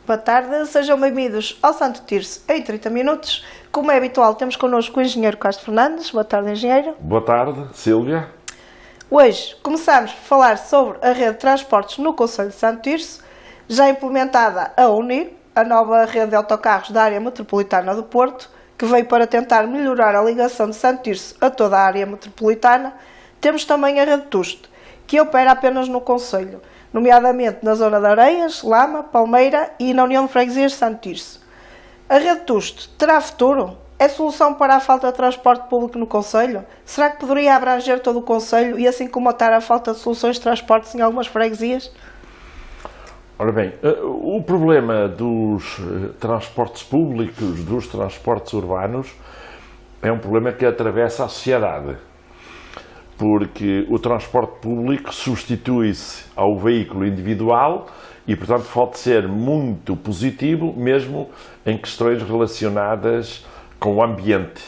Boa tarde, sejam bem-vindos ao Santo Tirso em 30 minutos. Como é habitual, temos connosco o engenheiro Castro Fernandes. Boa tarde, engenheiro. Boa tarde, Sílvia. Hoje começamos por falar sobre a rede de transportes no concelho de Santo Tirso, já implementada a UNIR, a nova rede de autocarros da área metropolitana do Porto, que veio para tentar melhorar a ligação de Santo Tirso a toda a área metropolitana. Temos também a rede TUST, que opera apenas no concelho, nomeadamente na zona de Areias, Lama, Palmeira e na União de Freguesias de Santo Tirso. A rede TUST terá futuro? É solução para a falta de transporte público no concelho? Será que poderia abranger todo o concelho e assim comatar a falta de soluções de transportes em algumas freguesias? Ora bem, o problema dos transportes públicos, dos transportes urbanos, é um problema que atravessa a sociedade, porque o transporte público substitui-se ao veículo individual e, portanto, pode ser muito positivo, mesmo em questões relacionadas com o ambiente.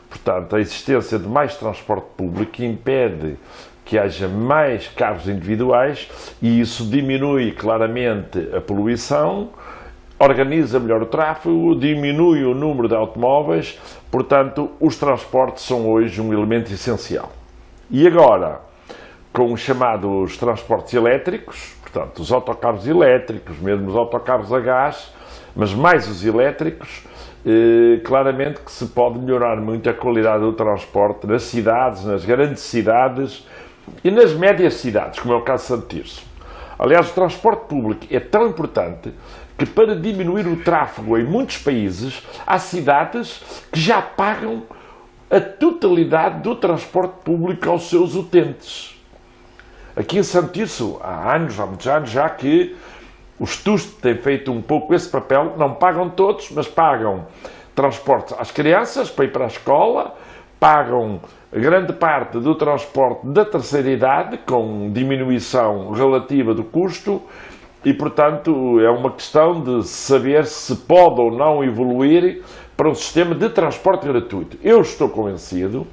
Portanto, a existência de mais transporte público impede que haja mais carros individuais e isso diminui claramente a poluição, organiza melhor o tráfego, diminui o número de automóveis, portanto, os transportes são hoje um elemento essencial. E agora, com os chamados transportes elétricos, portanto, os autocarros elétricos, mesmo os autocarros a gás, mas mais os elétricos, claramente que se pode melhorar muito a qualidade do transporte nas cidades, nas grandes cidades e nas médias cidades, como é o caso de Santo Tirso. Aliás, o transporte público é tão importante que, para diminuir o tráfego em muitos países, há cidades que já pagam a totalidade do transporte público aos seus utentes. Aqui em Santo Tirso, há muitos anos já que os TUST têm feito um pouco esse papel, não pagam todos, mas pagam transporte às crianças para ir para a escola, pagam grande parte do transporte da terceira idade, com diminuição relativa do custo, e, portanto, é uma questão de saber se pode ou não evoluir para um sistema de transporte gratuito. Eu estou convencido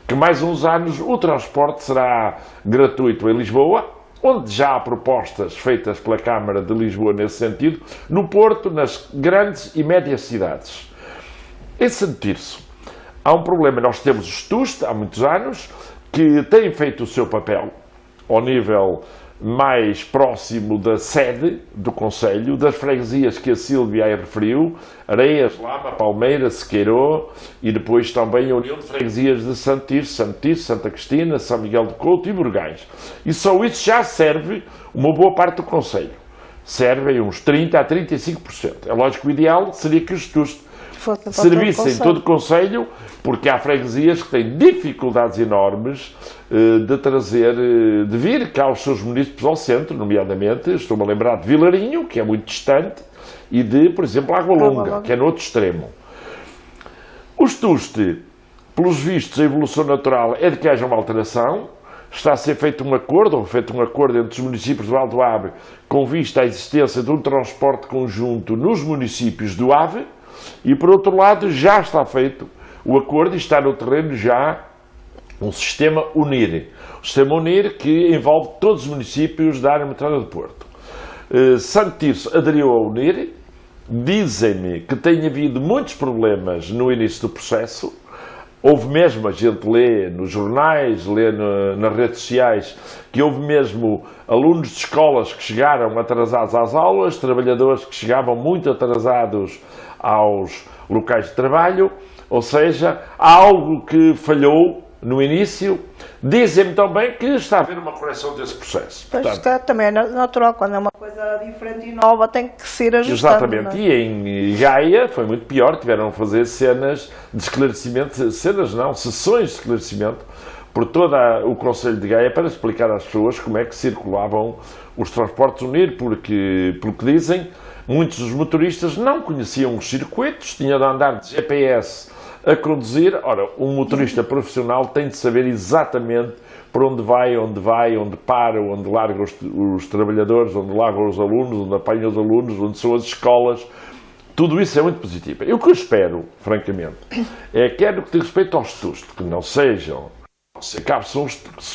que mais uns anos o transporte será gratuito em Lisboa, onde já há propostas feitas pela Câmara de Lisboa nesse sentido, no Porto, nas grandes e médias cidades. Em Santo Tirso, há um problema. Nós temos os TUST há muitos anos, que têm feito o seu papel ao nível mais próximo da sede do concelho, das freguesias que a Sílvia aí referiu, Areias, Lama, Palmeira, Sequeiró e depois também a União de Freguesias de Santo Tirso, Santa Cristina, São Miguel de Couto e Burgais. E só isso já serve uma boa parte do concelho. Servem uns 30% a 35%. É lógico que o ideal seria que os TUST servissem todo o concelho, porque há freguesias que têm dificuldades enormes de vir cá os seus municípios ao centro, nomeadamente, estou-me a lembrar de Vilarinho, que é muito distante, e de, por exemplo, Água Longa, que é no outro extremo. Os TUST, pelos vistos, a evolução natural é de que haja uma alteração, está a ser feito um acordo entre os municípios do Alto Ave, com vista à existência de um transporte conjunto nos municípios do Ave, e, por outro lado, já está feito o acordo e está no terreno já um sistema UNIR. O sistema UNIR que envolve todos os municípios da área metropolitana do Porto. Santo Tirso aderiu ao UNIR. Dizem-me que tem havido muitos problemas no início do processo. Houve mesmo, a gente lê nos jornais, lê nas redes sociais, que houve mesmo alunos de escolas que chegaram atrasados às aulas, trabalhadores que chegavam muito atrasados aos locais de trabalho, ou seja, há algo que falhou no início. Dizem-me também que está a haver uma correção desse processo. Pois está, também é natural, quando é uma coisa diferente e nova tem que ser ajustado. Exatamente, e em Gaia foi muito pior, tiveram a fazer cenas de esclarecimento, sessões de esclarecimento por todo o Concelho de Gaia para explicar às pessoas como é que circulavam os transportes UNIR, porque, pelo que dizem, muitos dos motoristas não conheciam os circuitos, tinham de andar de GPS a conduzir. Ora, um motorista profissional tem de saber exatamente por onde vai, onde para, onde larga os trabalhadores, onde larga os alunos, onde apanha os alunos, onde são as escolas. Tudo isso é muito positivo. E o que eu espero, francamente, é que, no que diz respeito aos TUST, que não sejam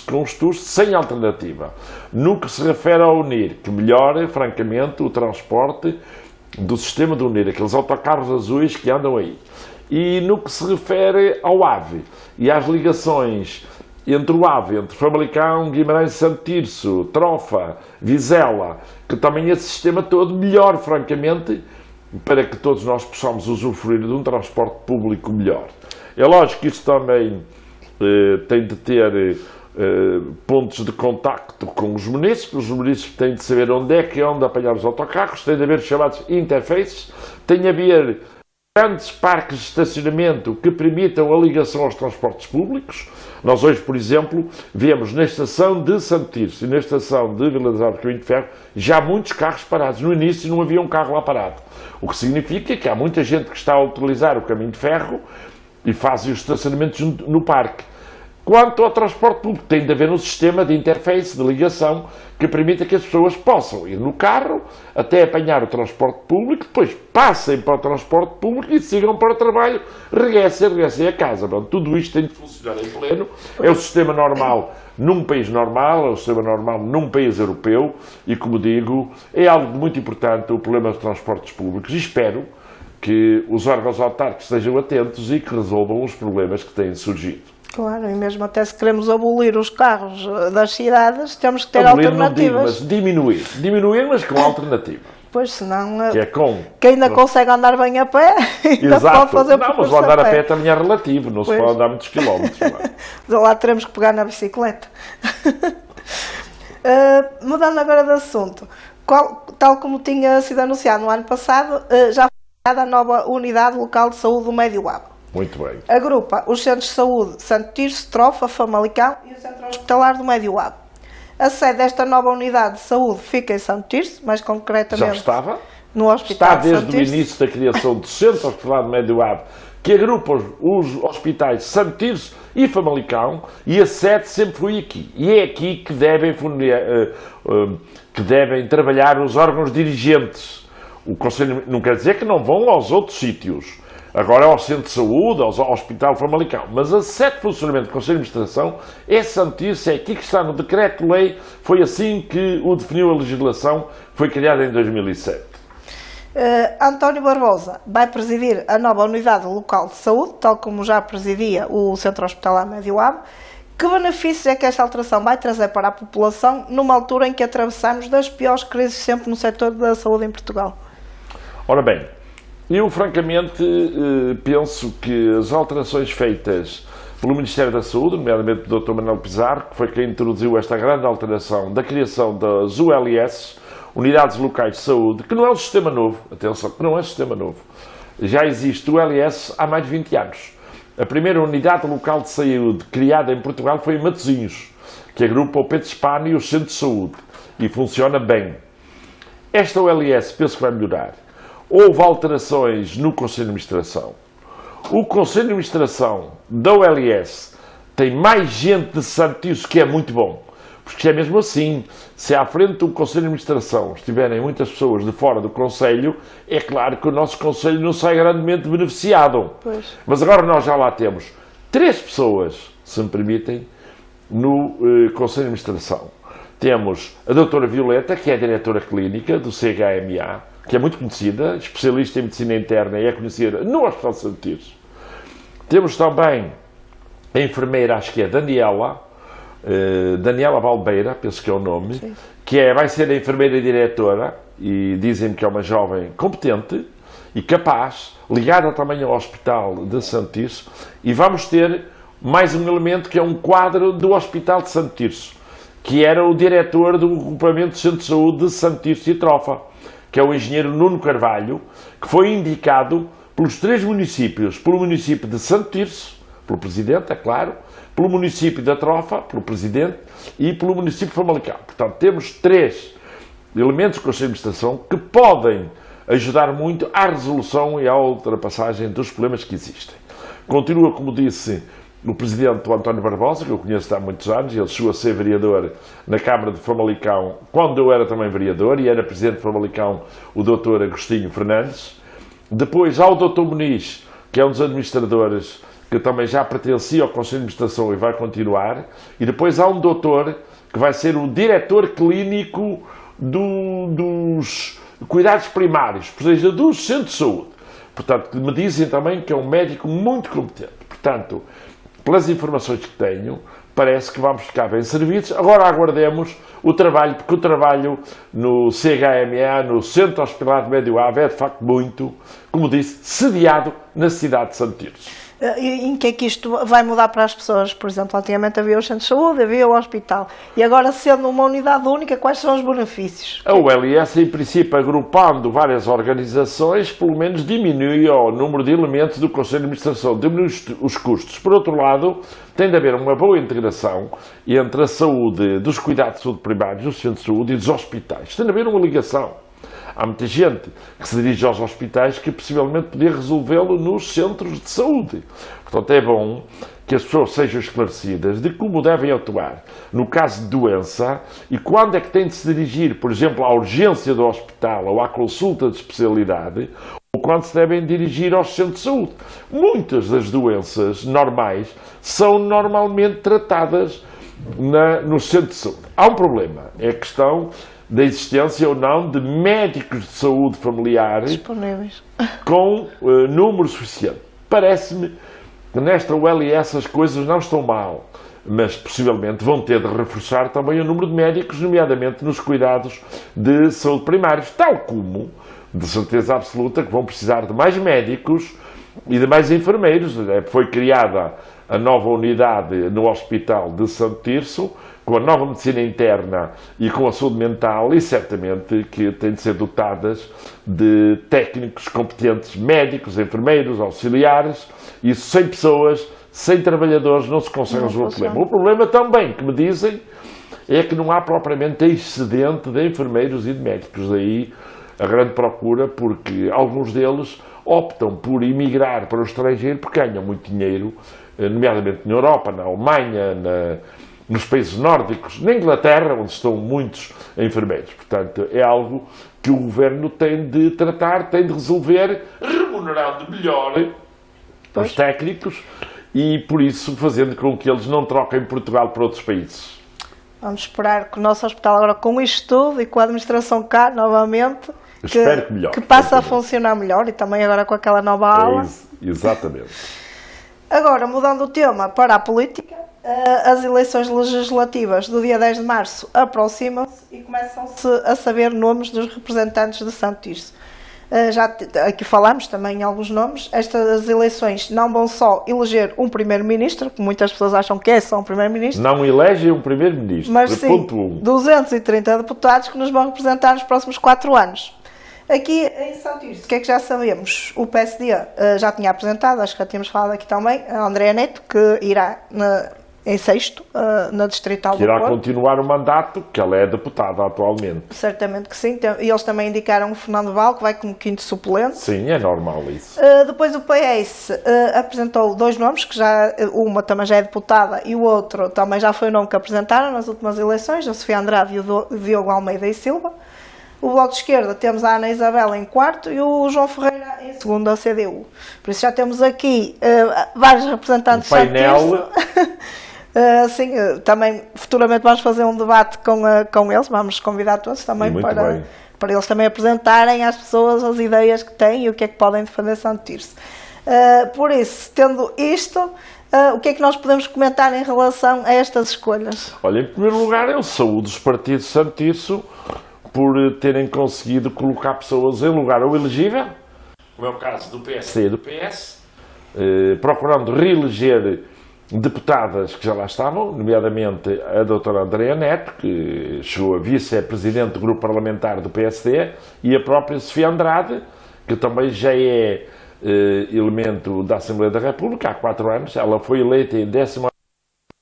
com os TUST sem alternativa. No que se refere ao UNIR, que melhore, francamente, o transporte do sistema de UNIR, aqueles autocarros azuis que andam aí. E no que se refere ao AVE e às ligações entre o AVE, entre Famalicão, Guimarães, Santo Tirso, Trofa, Vizela, que também esse sistema todo melhor, francamente, para que todos nós possamos usufruir de um transporte público melhor. É lógico que isso também tem de ter pontos de contacto com os munícipes têm de saber onde é que é onde apanhar os autocarros, tem de haver os chamados interfaces, tem de haver grandes parques de estacionamento que permitam a ligação aos transportes públicos. Nós hoje, por exemplo, vemos na estação de Santo Tirso e na estação de Vila das Artes, Caminho de Ferro, já muitos carros parados. No início não havia um carro lá parado. O que significa que há muita gente que está a utilizar o Caminho de Ferro e faz os estacionamentos no parque. Quanto ao transporte público, tem de haver um sistema de interface, de ligação, que permita que as pessoas possam ir no carro até apanhar o transporte público, depois passem para o transporte público e sigam para o trabalho, regressem a casa. Bom, tudo isto tem de funcionar em pleno. É o sistema normal num país normal, é o sistema normal num país europeu e, como digo, é algo muito importante o problema dos transportes públicos e espero que os órgãos autárquicos estejam atentos e que resolvam os problemas que têm surgido. Claro, e mesmo até se queremos abolir os carros das cidades, temos que ter Abolir, alternativas. não digo, mas diminuir, mas com alternativa. Pois, senão, Que é com... quem ainda consegue andar bem a pé, ainda Exato. pode fazer o Não, mas percurso o andar a pé também é relativo, não se pode andar muitos quilómetros. Lá teremos que pegar na bicicleta. Mudando agora de assunto, tal como tinha sido anunciado no ano passado, já foi criada a nova Unidade Local de Saúde do Médio Aba. Muito bem. Agrupa os Centros de Saúde Santo Tirso, Trofa, Famalicão e o Centro Hospitalar do Médio Aba. A sede desta nova unidade de saúde fica em Santo Tirso, mais concretamente Já estava? no Hospital Está de Santo desde o Tirso. início da criação do Centro Hospitalar do Médio Aba, que agrupa os hospitais Santo Tirso e Famalicão, e a sede sempre foi aqui. E é aqui que devem trabalhar os órgãos dirigentes. O Conselho não quer dizer que não vão aos outros sítios. Agora ao Centro de Saúde, ao Hospital Famalicão. Mas a sede de funcionamento do Conselho de Administração é Santo Tirso, é aqui que está no Decreto-Lei. Foi assim que o definiu a legislação, foi criada em 2007. António Barbosa vai presidir a nova Unidade Local de Saúde, tal como já presidia o Centro Hospitalar Médio Aba. Que benefícios é que esta alteração vai trazer para a população numa altura em que atravessamos das piores crises sempre no setor da saúde em Portugal? Ora bem, eu francamente penso que as alterações feitas pelo Ministério da Saúde, nomeadamente pelo Dr. Manuel Pizarro, que foi quem introduziu esta grande alteração da criação das ULS, Unidades Locais de Saúde, que não é um sistema novo, atenção, que não é um sistema novo. Já existe o ULS há mais de 20 anos. A primeira unidade local de saúde criada em Portugal foi em Matosinhos, que agrupa o Pedro Spano e o Centro de Saúde, e funciona bem. Esta ULS penso que vai melhorar. Houve alterações no Conselho de Administração. O Conselho de Administração da ULS tem mais gente de Santo Tirso, que é muito bom. Porque é mesmo assim, se à frente do Conselho de Administração estiverem muitas pessoas de fora do Conselho, é claro que o nosso Conselho não sai grandemente beneficiado. Pois. Mas agora nós já lá temos 3 pessoas, se me permitem, no Conselho de Administração. Temos a doutora Violeta, que é a diretora clínica do CHMA, que é muito conhecida, especialista em medicina interna e é conhecida no Hospital de Santo Tirso. Temos também a enfermeira, acho que é Daniela Valbeira, penso que é o nome, Sim. que vai ser a enfermeira diretora, e dizem-me que é uma jovem competente e capaz, ligada também ao Hospital de Santo Tirso, e vamos ter mais um elemento que é um quadro do Hospital de Santo Tirso, que era o diretor do agrupamento do Centro de Saúde de Santo Tirso e Trofa, que é o engenheiro Nuno Carvalho, que foi indicado pelos 3 municípios, pelo município de Santo Tirso, pelo Presidente, é claro, pelo município da Trofa, pelo Presidente, e pelo município de Famalicão. Portanto, temos 3 elementos do Conselho de Administração que podem ajudar muito à resolução e à ultrapassagem dos problemas que existem. Continua, como disse o Presidente, o António Barbosa, que eu conheço há muitos anos, ele chegou a ser vereador na Câmara de Famalicão, quando eu era também vereador, e era Presidente de Famalicão o Dr. Agostinho Fernandes. Depois há o Dr. Muniz, que é um dos administradores que também já pertencia ao Conselho de Administração e vai continuar. E depois há um doutor que vai ser o diretor clínico dos cuidados primários, seja dos centros de saúde. Portanto, me dizem também que é um médico muito competente. Portanto, pelas informações que tenho, parece que vamos ficar bem servidos. Agora aguardemos o trabalho, porque o trabalho no CHMA, no Centro Hospitalar de Médio Ave, é de facto muito, como disse, sediado na cidade de Santo Tirso. E em que é que isto vai mudar para as pessoas? Por exemplo, antigamente havia o centro de saúde, havia o hospital. E agora, sendo uma unidade única, quais são os benefícios? A ULS, em princípio, agrupando várias organizações, pelo menos diminui o número de elementos do Conselho de Administração, diminui os custos. Por outro lado, tem de haver uma boa integração entre a saúde, dos cuidados de saúde primários, dos centros de saúde e dos hospitais. Tem de haver uma ligação. Há muita gente que se dirige aos hospitais que possivelmente podia resolvê-lo nos centros de saúde. Portanto, é bom que as pessoas sejam esclarecidas de como devem atuar no caso de doença e quando é que têm de se dirigir, por exemplo, à urgência do hospital ou à consulta de especialidade, ou quando se devem dirigir aos centros de saúde. Muitas das doenças normais são normalmente tratadas no centro de saúde. Há um problema, é a questão da existência ou não de médicos de saúde familiar Disponíveis. com número suficiente. Parece-me que nesta ULS as coisas não estão mal, mas possivelmente vão ter de reforçar também o número de médicos, nomeadamente nos cuidados de saúde primários, tal como, de certeza absoluta, que vão precisar de mais médicos e de mais enfermeiros. Foi criada a nova unidade no Hospital de Santo Tirso, com a nova medicina interna e com a saúde mental, e certamente que têm de ser dotadas de técnicos competentes, médicos, enfermeiros, auxiliares. Isso sem pessoas, sem trabalhadores, não se consegue resolver o problema. O problema também, que me dizem, é que não há propriamente excedente de enfermeiros e de médicos. Daí a grande procura, porque alguns deles optam por emigrar para o estrangeiro porque ganham muito dinheiro, nomeadamente na Europa, na Alemanha, nos países nórdicos, na Inglaterra, onde estão muitos enfermeiros. Portanto, é algo que o Governo tem de tratar, tem de resolver, remunerando melhor os técnicos e, por isso, fazendo com que eles não troquem Portugal para outros países. Vamos esperar que o nosso hospital, agora com isto tudo e com a administração cá, novamente, que passe a funcionar melhor, e também agora com aquela nova ala. Exatamente. Agora, mudando o tema para a política, as eleições legislativas do dia 10 de março aproximam-se e começam-se a saber nomes dos representantes de Santo Tirso. Já aqui falamos também em alguns nomes. Estas eleições não vão só eleger um primeiro-ministro, que muitas pessoas acham que é só um primeiro-ministro. Não elegem um primeiro-ministro, mas sim 230 deputados que nos vão representar nos próximos 4 anos. Aqui em Santo Tirso, o que é que já sabemos? O PSD já tinha apresentado, acho que já tínhamos falado aqui também, a Andréa Neto, que irá em sexto, na Distrital do Porto. Irá continuar o mandato, que ela é deputada atualmente. Certamente que sim. E eles também indicaram o Fernando Val, que vai como quinto suplente. Sim, é normal isso. Depois o PS apresentou 2 nomes, que uma também já é deputada e o outro também já foi o nome que apresentaram nas últimas eleições, a Sofia Andrade e o Diogo Almeida e Silva. O Bloco de Esquerda temos a Ana Isabel em quarto e o João Ferreira em segundo, a CDU. Por isso já temos aqui vários representantes do painel. Sim, também futuramente vamos fazer um debate com eles, vamos convidar todos também para eles também apresentarem às pessoas as ideias que têm e o que é que podem defender Santo Tirso. Por isso, tendo isto, o que é que nós podemos comentar em relação a estas escolhas? Olha, em primeiro lugar, eu saúdo os partidos de Santo Tirso por terem conseguido colocar pessoas em lugar ou elegível, como é o caso do PSD e do PS, procurando reeleger deputadas que já lá estavam, nomeadamente a doutora Andréa Neto, que chegou a vice-presidente do grupo parlamentar do PSD, e a própria Sofia Andrade, que também já é elemento da Assembleia da República há 4 anos. Ela foi eleita em 10º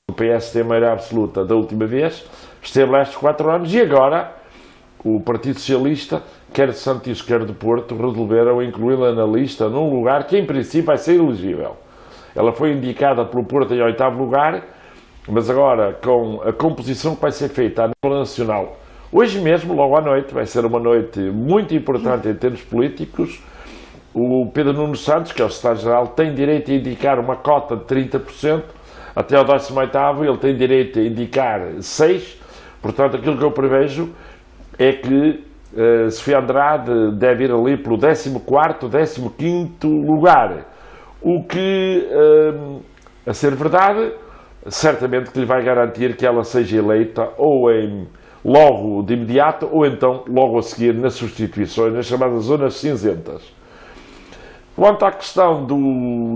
do PSD, maioria absoluta, da última vez, esteve lá estes 4 anos, e agora o Partido Socialista, quer de Santo Tirso, quer de Porto, resolveram incluí-la na lista num lugar que em princípio vai ser elegível. Ela foi indicada pelo Porto em 8º lugar, mas agora com a composição que vai ser feita a nível nacional, hoje mesmo, logo à noite, vai ser uma noite muito importante em termos políticos. O Pedro Nuno Santos, que é o secretário-geral, tem direito a indicar uma cota de 30%, até ao 18º ele tem direito a indicar 6%, portanto aquilo que eu prevejo é que Sofia Andrade deve ir ali pelo 14º, 15º lugar. O que, a ser verdade, certamente que lhe vai garantir que ela seja eleita ou logo de imediato ou então logo a seguir nas substituições, nas chamadas zonas cinzentas. Quanto à questão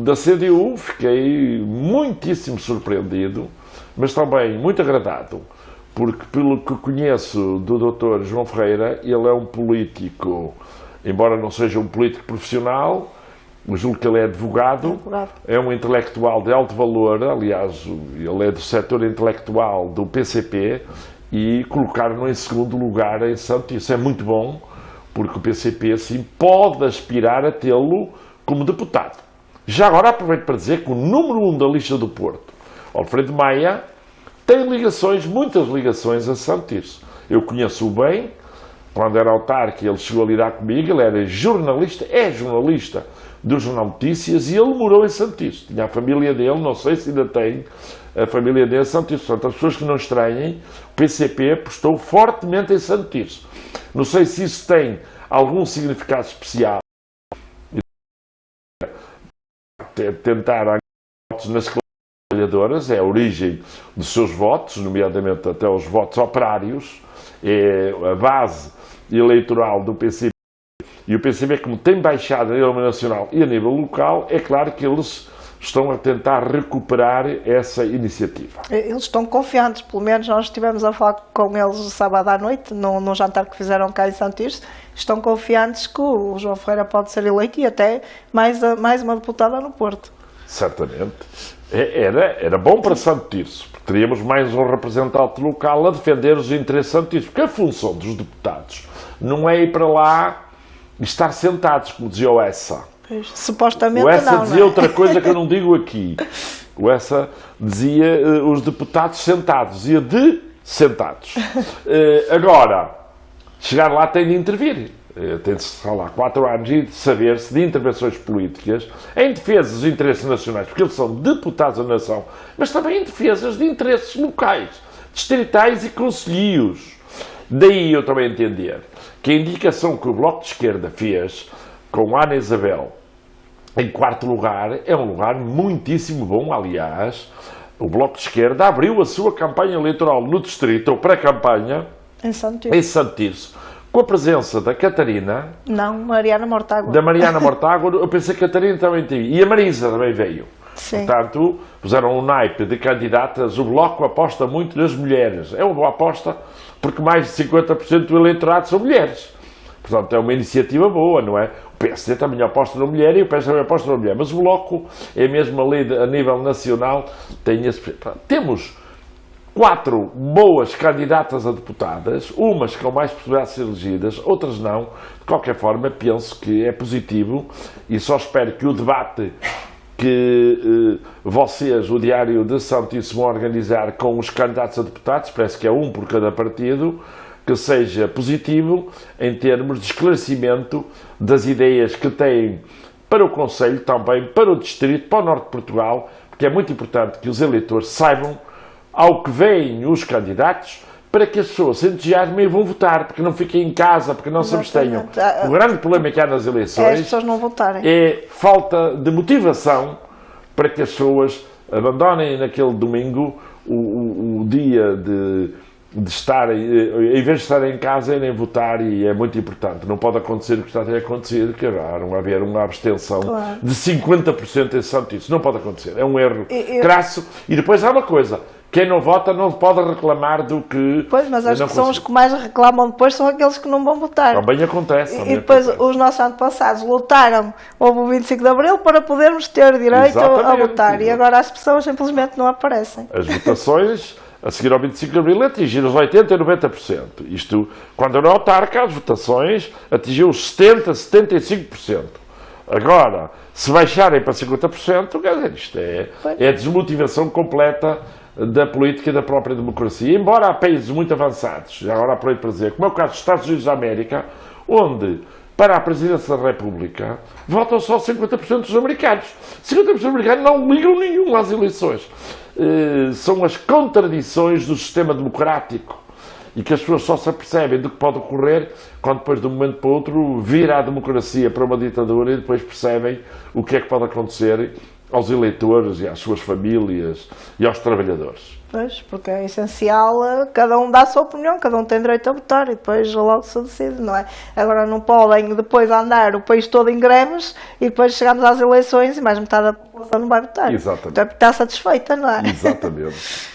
da CDU, fiquei muitíssimo surpreendido, mas também muito agradado, porque pelo que conheço do Dr. João Ferreira, ele é um político, embora não seja um político profissional, julgo que ele é advogado, é um intelectual de alto valor, aliás, ele é do setor intelectual do PCP, e colocar-no em segundo lugar em Santo. Isso é muito bom, porque o PCP, assim, pode aspirar a tê-lo como deputado. Já agora aproveito para dizer que o número 1 da lista do Porto, Alfredo Maia, tem ligações, muitas ligações a Santo Tirso. Eu conheço-o bem, quando era autarca ele chegou a lidar comigo, ele era jornalista, é jornalista do Jornal Notícias e ele morou em Santo Tirso. Tinha a família dele, não sei se ainda tem a família dele em Santo Tirso. Portanto, as pessoas que não estranhem, o PCP apostou fortemente em Santo Tirso. Não sei se isso tem algum significado especial. Tentar votos nas classes trabalhadoras, é a origem dos seus votos, nomeadamente até os votos operários, é a base eleitoral do PCP. E o PCP, como tem baixado a nível nacional e a nível local, é claro que eles estão a tentar recuperar essa iniciativa. Eles estão confiantes, pelo menos nós estivemos a falar com eles sábado à noite, num jantar que fizeram cá em Santo Tirso, estão confiantes que o João Ferreira pode ser eleito e até mais uma deputada no Porto. Certamente. Era bom para Santo Tirso, porque teríamos mais um representante local a defender os interesses de Santo Tirso, porque a função dos deputados não é ir para lá e estar sentados, como dizia o Essa. Pois, supostamente o Essa não, dizia outra coisa que eu não digo aqui. O Essa dizia os deputados sentados, dizia de sentados. Agora, chegar lá tem de intervir. Tem-se, sei lá, 4 anos e de saber-se de intervenções políticas em defesa dos interesses nacionais, porque eles são deputados da nação, mas também em defesas de interesses locais, distritais e concelhios. Daí eu também entender que a indicação que o Bloco de Esquerda fez com a Ana Isabel em 4º lugar é um lugar muitíssimo bom. Aliás, o Bloco de Esquerda abriu a sua campanha eleitoral no distrito, ou pré-campanha, em Santo Tirso, com a presença da Catarina. Não, Mariana Mortágua. Da Mariana Mortágua, eu pensei que a Catarina também tinha. E a Marisa também veio. Sim. Portanto, puseram um naipe de candidatas. O Bloco aposta muito nas mulheres. É uma boa aposta, porque mais de 50% do eleitorado são mulheres. Portanto, é uma iniciativa boa, não é? O PSD também aposta na mulher e o PS também aposta na mulher. Mas o Bloco é mesmo ali a nível nacional. Temos 4 boas candidatas a deputadas, umas com mais possibilidades de ser elegidas, outras não. De qualquer forma, penso que é positivo e só espero que o debate que vocês, o Diário de Santo Tirso, vão organizar com os candidatos a deputados, parece que é um por cada partido, que seja positivo em termos de esclarecimento das ideias que têm para o Conselho, também para o Distrito, para o Norte de Portugal, porque é muito importante que os eleitores saibam ao que vêm os candidatos, para que as pessoas se entusiasmem e vão votar, porque não fiquem em casa, porque não se abstenham. O grande problema que há nas eleições é as pessoas não votarem. É falta de motivação para que as pessoas abandonem naquele domingo o dia de estarem, em vez de estarem em casa, irem votar, e é muito importante. Não pode acontecer o que está a ter acontecido, que não haver uma abstenção de 50% em Santo Tirso. Não pode acontecer. É um erro crasso. E depois há uma coisa. Quem não vota não pode reclamar do que... Pois, mas acho que são os que mais reclamam depois, são aqueles que não vão votar. Também acontece. E depois os nossos antepassados lutaram, houve o 25 de Abril, para podermos ter direito a votar. E agora as pessoas simplesmente não aparecem. As votações, a seguir ao 25 de Abril, atingiram os 80% e 90%. Isto, quando era autarca, as votações atingiam os 70%, 75%. Agora, se baixarem para 50%, quer dizer, isto é a desmotivação completa da política e da própria democracia. Embora há países muito avançados, já agora aproveito para dizer, como é o caso dos Estados Unidos da América, onde, para a presidência da República, votam só 50% dos americanos. 50% dos americanos não ligam nenhum às eleições. São as contradições do sistema democrático. e que as pessoas só se apercebem do que pode ocorrer quando depois de um momento para o outro vira a democracia para uma ditadura e depois percebem o que é que pode acontecer aos eleitores e às suas famílias e aos trabalhadores. Pois, porque é essencial, cada um dá a sua opinião, cada um tem direito a votar e depois logo se decide, não é? Agora não podem depois andar o país todo em greves e depois chegamos às eleições e mais metade da população não vai votar. Exatamente. Então está satisfeita, não é? Exatamente.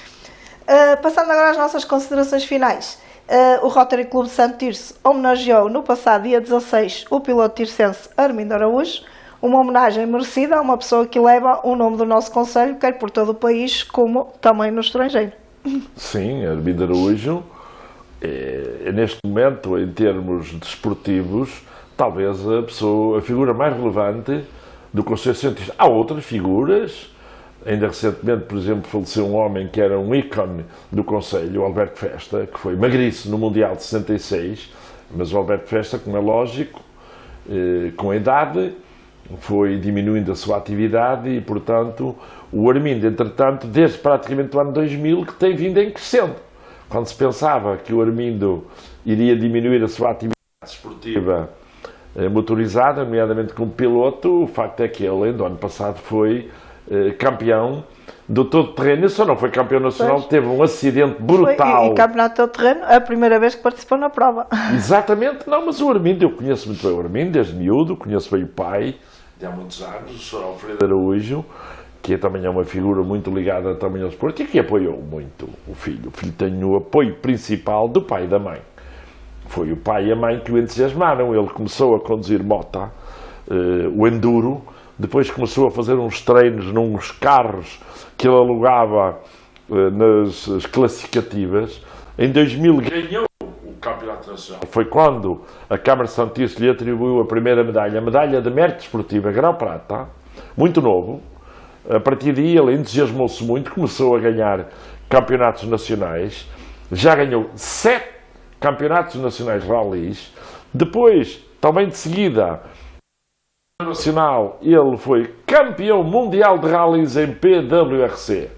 Passando agora às nossas considerações finais. O Rotary Clube de Santo Tirso homenageou no passado dia 16 o piloto tircense Armindo Araújo, uma homenagem merecida a uma pessoa que leva o nome do nosso concelho, quer por todo o país, como também no estrangeiro. Sim, Armindo Araújo é neste momento, em termos desportivos, talvez a figura mais relevante do Conselho de Santo Tirso. Há outras figuras. Ainda recentemente, por exemplo, faleceu um homem que era um ícone do Conselho, o Alberto Festa, que foi magriço no Mundial de 66, mas o Alberto Festa, como é lógico, com a idade, foi diminuindo a sua atividade e, portanto, o Armindo, entretanto, desde praticamente o ano 2000, que tem vindo em crescendo. Quando se pensava que o Armindo iria diminuir a sua atividade esportiva motorizada, nomeadamente como piloto, o facto é que ele, no ano passado, foi campeão do todo-terreno. Ele só não foi campeão nacional, pois. Teve um acidente brutal. E campeonato todo-terreno, a primeira vez que participou na prova. Exatamente, não, mas o Armindo, eu conheço muito bem o Armindo, desde miúdo, conheço bem o pai, de há muitos anos, o Sr. Alfredo Araújo, que também é uma figura muito ligada também ao desporto e que apoiou muito o filho. O filho tem o apoio principal do pai e da mãe. Foi o pai e a mãe que o entusiasmaram. Ele começou a conduzir moto, o enduro, depois começou a fazer uns treinos nos carros que ele alugava nas classificativas. Em 2000 ganhou o Campeonato Nacional. Foi quando a Câmara de Santo Tirso lhe atribuiu a primeira medalha, a medalha de mérito esportiva, grau prata, muito novo. A partir daí ele entusiasmou-se muito, começou a ganhar campeonatos nacionais, já ganhou 7 campeonatos nacionais rallies. Depois, também de seguida, nacional, ele foi campeão mundial de rallies em PWRC.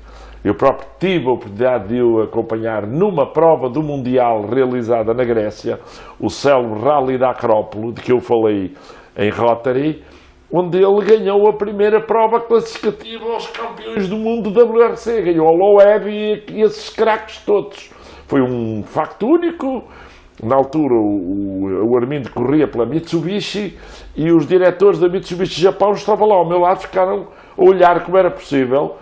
Eu próprio tive a oportunidade de o acompanhar numa prova do Mundial realizada na Grécia, o célebre Rally da Acrópole, de que eu falei em Rotary, onde ele ganhou a primeira prova classificativa aos campeões do mundo WRC. Ganhou o Loeb e esses craques todos. Foi um facto único. Na altura, o Armindo corria pela Mitsubishi e os diretores da Mitsubishi Japão estavam lá ao meu lado, ficaram a olhar como era possível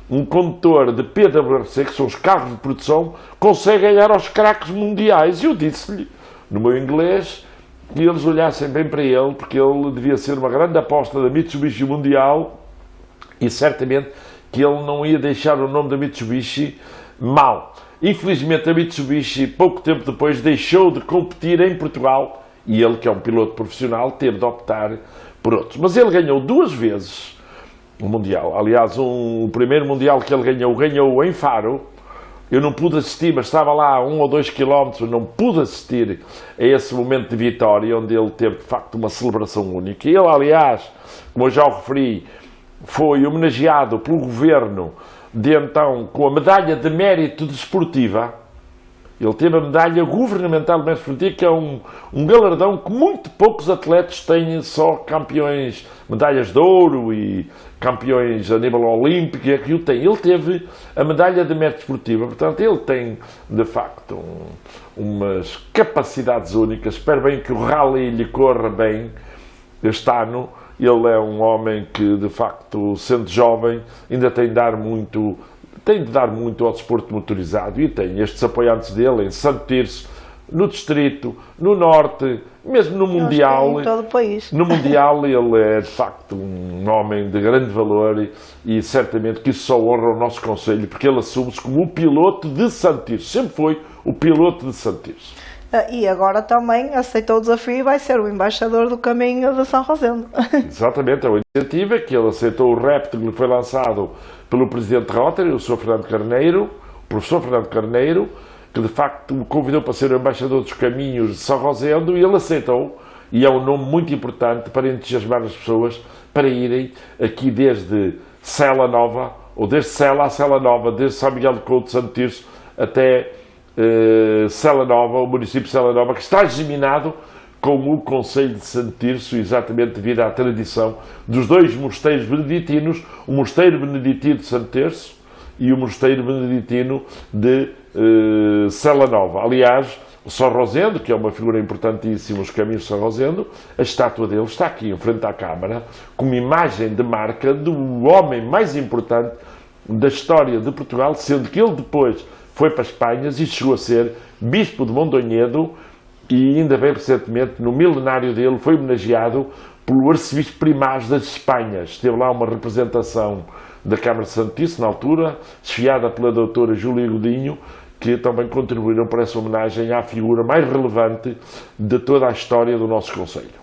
um condutor de PWRC, que são os carros de produção, consegue ganhar aos craques mundiais. E eu disse-lhe, no meu inglês, que eles olhassem bem para ele, porque ele devia ser uma grande aposta da Mitsubishi Mundial e certamente que ele não ia deixar o nome da Mitsubishi mal. Infelizmente a Mitsubishi, pouco tempo depois, deixou de competir em Portugal e ele, que é um piloto profissional, teve de optar por outros. Mas ele ganhou 2 vezes o Mundial. Aliás, o primeiro Mundial que ele ganhou em Faro. Eu não pude assistir, mas estava lá a 1 ou 2 quilómetros, não pude assistir a esse momento de vitória, onde ele teve, de facto, uma celebração única. E ele, aliás, como eu já o referi, foi homenageado pelo governo de então com a medalha de mérito desportiva. Ele teve a medalha governamental de mérito desportivo, que é um galardão que muito poucos atletas têm, só campeões, medalhas de ouro e campeões a nível olímpico é que o tem. Ele teve a medalha de mérito desportiva, portanto ele tem de facto umas capacidades únicas. Espero bem que o rally lhe corra bem este ano. Ele é um homem que, de facto, sendo jovem, ainda tem de dar muito ao desporto motorizado e tem estes apoiantes dele em Santo Tirso, no Distrito, no Norte, mesmo no Mundial. Em todo o país. No Mundial ele é, de facto, um homem de grande valor e certamente que isso só honra o nosso Conselho, porque ele assume-se como o piloto de Santo Tirso. Sempre foi o piloto de Santo Tirso. E agora também aceitou o desafio e vai ser o embaixador do caminho de São Rosendo. Exatamente, é uma iniciativa que ele aceitou o repto que lhe foi lançado pelo presidente Rotary, o professor Fernando Carneiro, que de facto o convidou para ser o embaixador dos caminhos de São Rosendo, e ele aceitou, e é um nome muito importante para entusiasmar as pessoas para irem aqui desde Sela Nova, ou desde Sela a Sela Nova, desde São Miguel de Couto, Santo Tirso, até Sela Nova, o município de Sela Nova, que está geminado com o Concelho de Santo Tirso, exatamente devido à tradição dos dois mosteiros beneditinos, o Mosteiro Beneditino de Santo Tirso e o Mosteiro Beneditino de Sela Nova. Aliás, o São Rosendo, que é uma figura importantíssima nos caminhos de São Rosendo, a estátua dele está aqui em frente à Câmara, como imagem de marca do homem mais importante da história de Portugal, sendo que ele depois foi para a Espanha e chegou a ser Bispo de Mondoñedo, e ainda bem recentemente, no milenário dele, foi homenageado pelo Arcebispo Primaz das Espanhas. Esteve lá uma representação da Câmara de Santo Tirso, na altura, desfiada pela doutora Júlia Godinho, que também contribuíram para essa homenagem à figura mais relevante de toda a história do nosso concelho.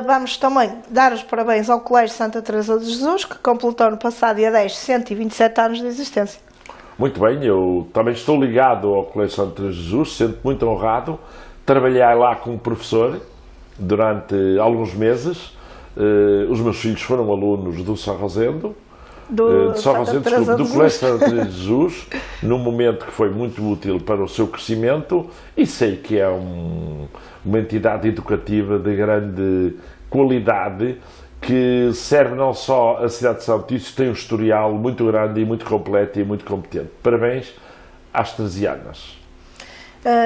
Vamos também dar os parabéns ao Colégio Santa Teresa de Jesus, que completou no passado dia 10 127 anos de existência. Muito bem, eu também estou ligado ao Colégio Santa Teresa de Jesus, sinto muito honrado. Trabalhei lá como professor durante alguns meses. Os meus filhos foram alunos do São Rosendo, do Colégio Santa Teresa de Jesus, num momento que foi muito útil para o seu crescimento, e sei que é uma entidade educativa de grande qualidade, que serve não só a cidade de São Tirso, tem um historial muito grande e muito completo e muito competente. Parabéns às teresianas.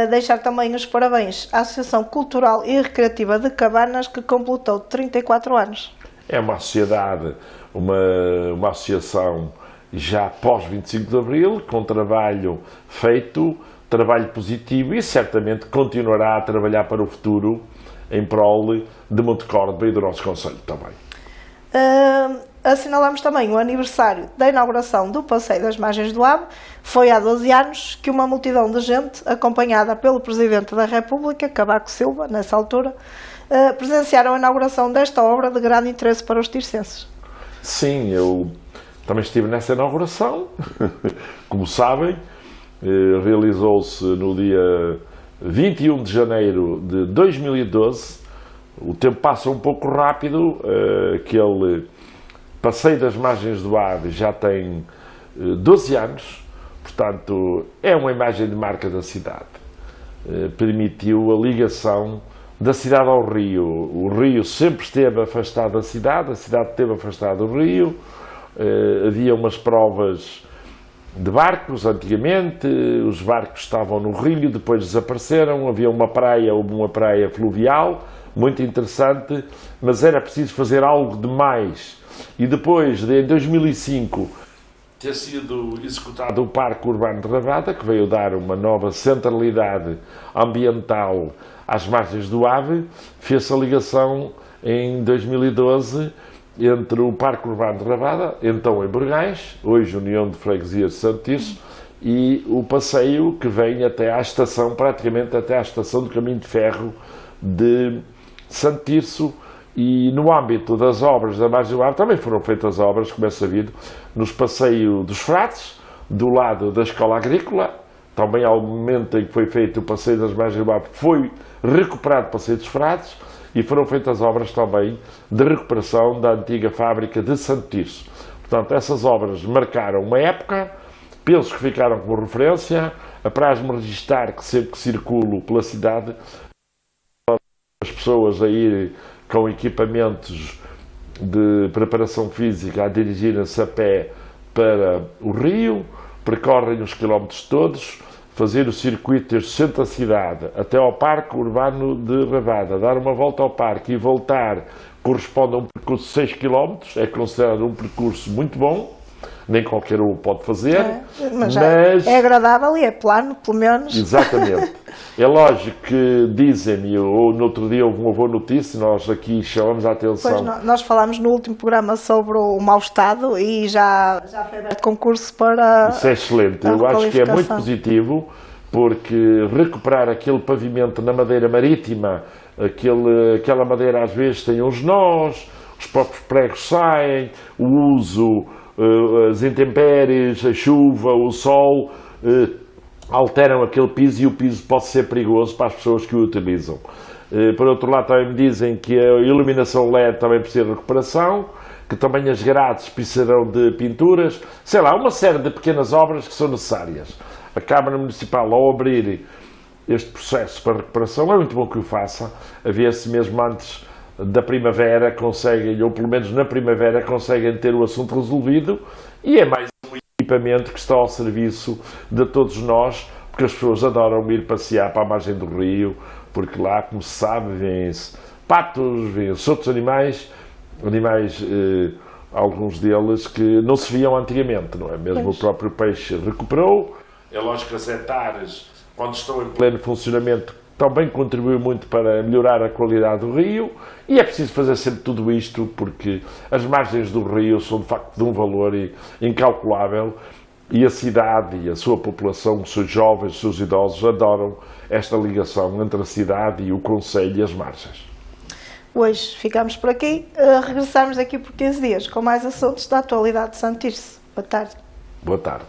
Deixar também os parabéns à Associação Cultural e Recreativa de Cabanas, que completou 34 anos. É uma sociedade, uma associação já pós 25 de Abril, com trabalho feito, trabalho positivo, e certamente continuará a trabalhar para o futuro em prol de Montecórdoba e do nosso concelho também. Assinalamos também o aniversário da inauguração do Passeio das Margens do Ave. Foi há 12 anos que uma multidão de gente, acompanhada pelo Presidente da República, Cavaco Silva, nessa altura, presenciaram a inauguração desta obra de grande interesse para os tircenses. Sim, eu também estive nessa inauguração. Como sabem, realizou-se no dia 21 de janeiro de 2012. O tempo passa um pouco rápido. Aquele Passeio das Margens do Ave já tem 12 anos, portanto é uma imagem de marca da cidade. Permitiu a ligação da cidade ao rio. O rio sempre esteve afastado da cidade, a cidade esteve afastada do rio. Havia umas provas de barcos antigamente, os barcos estavam no rio, depois desapareceram, havia uma praia fluvial, muito interessante, mas era preciso fazer algo de mais. E depois, em 2005, ter sido executado o Parque Urbano de Rabada, que veio dar uma nova centralidade ambiental às margens do Ave, fez-se a ligação em 2012 entre o Parque Urbano de Rabada, então em Bergães, hoje União de Freguesias de Santo Tirso, e o passeio que vem até à estação, praticamente até à estação do Caminho de Ferro de Santo Tirso. E no âmbito das obras da Margem do Ave também foram feitas obras, como é sabido, nos Passeios dos Frades, do lado da Escola Agrícola. Também ao momento em que foi feito o Passeio das Margens do Ave, foi recuperado o Passeio dos Frades, e foram feitas obras também de recuperação da antiga fábrica de Santo Tirso. Portanto, essas obras marcaram uma época, penso que ficaram como referência. Apraz-me registar que sempre que circulo pela cidade, as pessoas a ir com equipamentos de preparação física a dirigirem-se a pé para o rio, percorrem os quilómetros todos, fazer o circuito desde o centro da cidade até ao Parque Urbano de Rabada, dar uma volta ao parque e voltar, corresponde a um percurso de 6 km, é considerado um percurso muito bom, nem qualquer um pode fazer, mas é agradável e é plano, pelo menos. Exatamente. É lógico que dizem-me, ou no outro dia houve uma boa notícia, nós aqui chamamos a atenção. Pois, nós falámos no último programa sobre o mau estado e já foi aberto concurso para... Isso é excelente, eu acho que é muito positivo, porque recuperar aquele pavimento na madeira marítima, aquela madeira às vezes tem uns nós, os próprios pregos saem, o uso, as intempéries, a chuva, o sol, alteram aquele piso, e o piso pode ser perigoso para as pessoas que o utilizam. Por outro lado, também me dizem que a iluminação LED também precisa de recuperação, que também as grades precisarão de pinturas, sei lá, uma série de pequenas obras que são necessárias. A Câmara Municipal, ao abrir este processo para recuperação, é muito bom que o faça, a ver se mesmo antes da primavera conseguem, ou pelo menos na primavera, conseguem ter o assunto resolvido, e é mais um equipamento que está ao serviço de todos nós, porque as pessoas adoram ir passear para a margem do rio, porque lá, como se sabe, vêem-se patos, vêem-se outros animais, alguns deles que não se viam antigamente, não é? Mesmo o próprio peixe recuperou. É lógico que as hectares, quando estão em pleno funcionamento, também contribuem muito para melhorar a qualidade do rio, e é preciso fazer sempre tudo isto, porque as margens do rio são de facto de um valor incalculável, e a cidade e a sua população, os seus jovens, os seus idosos, adoram esta ligação entre a cidade e o concelho e as margens. Hoje ficamos por aqui, regressamos daqui por 15 dias com mais assuntos da atualidade de Santo Tirso. Boa tarde. Boa tarde.